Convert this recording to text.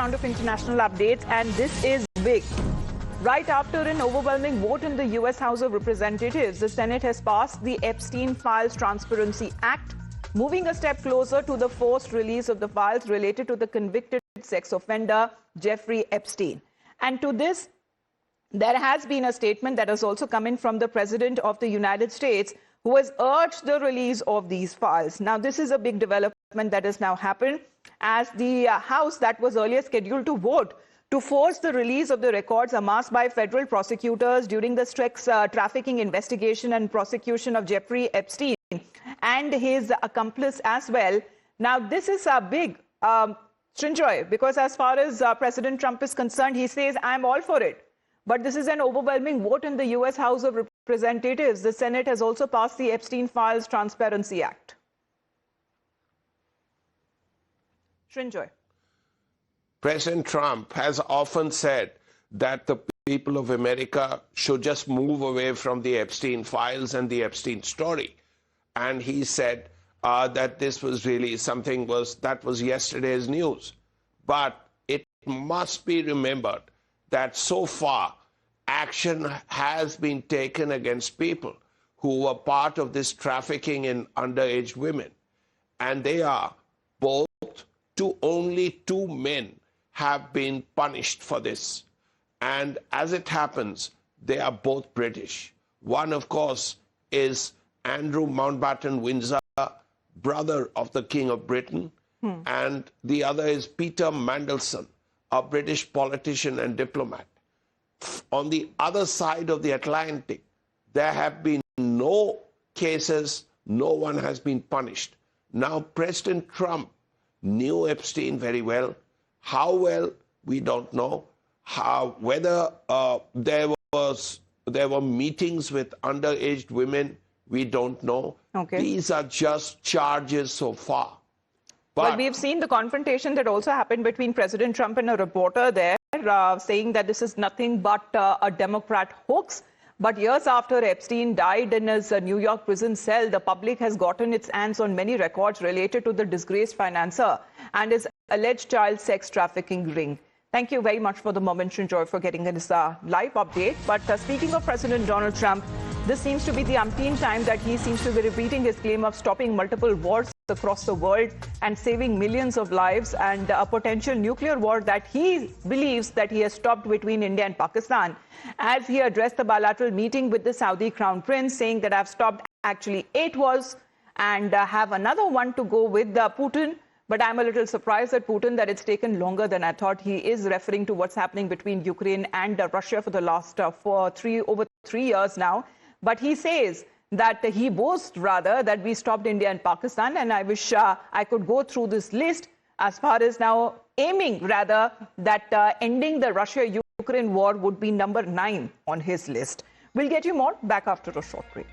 round of international updates, and this is big. Right after an overwhelming vote in the U.S. House of Representatives, the Senate has passed the Epstein Files Transparency Act, moving a step closer to the forced release of the files related to the convicted sex offender Jeffrey Epstein. And to this, there has been a statement that has also come in from the President of the United States, who has urged the release of these files. Now, this is a big development that has now happened, as the House that was earlier scheduled to vote to force the release of the records amassed by federal prosecutors during the sex trafficking investigation and prosecution of Jeffrey Epstein and his accomplice as well. Now, this is a big Srinjoy, because as far as President Trump is concerned, he says, I'm all for it. But this is an overwhelming vote in the U.S. House of Representatives. The Senate has also passed the Epstein Files Transparency Act. Srinjoy. President Trump has often said that the people of America should just move away from the Epstein files and the Epstein story. And he said that this was really something that was yesterday's news. But it must be remembered that so far action has been taken against people who were part of this trafficking in underage women. And they are both only 2 men have been punished for this. And as it happens, they are both British. One, of course, is Andrew Mountbatten Windsor, brother of the King of Britain, and the other is Peter Mandelson, a British politician and diplomat. On the other side of the Atlantic, there have been no cases, no one has been punished. Now, President Trump knew Epstein very well. How well, we don't know. Whether there were meetings with underage women, we don't know. Okay. These are just charges so far. But we've seen the confrontation that also happened between President Trump and a reporter there, saying that this is nothing but a Democrat hoax. But years after Epstein died in his New York prison cell, the public has gotten its hands on many records related to the disgraced financier and his alleged child sex trafficking ring. Thank you very much for the moment, Srinjoy, for getting this live update. But speaking of President Donald Trump, this seems to be the umpteenth time that he seems to be repeating his claim of stopping multiple wars across the world and saving millions of lives, and a potential nuclear war that he believes that he has stopped between India and Pakistan, as he addressed the bilateral meeting with the Saudi Crown Prince, saying that I've stopped actually 8 wars and have another one to go with Putin. But I'm a little surprised at Putin that it's taken longer than I thought. He is referring to what's happening between Ukraine and Russia for the last over 3 years now. But he says that he boasts rather that we stopped India and Pakistan, and I wish I could go through this list as far as now aiming rather that ending the Russia-Ukraine war would be number 9 on his list. We'll get you more back after a short break.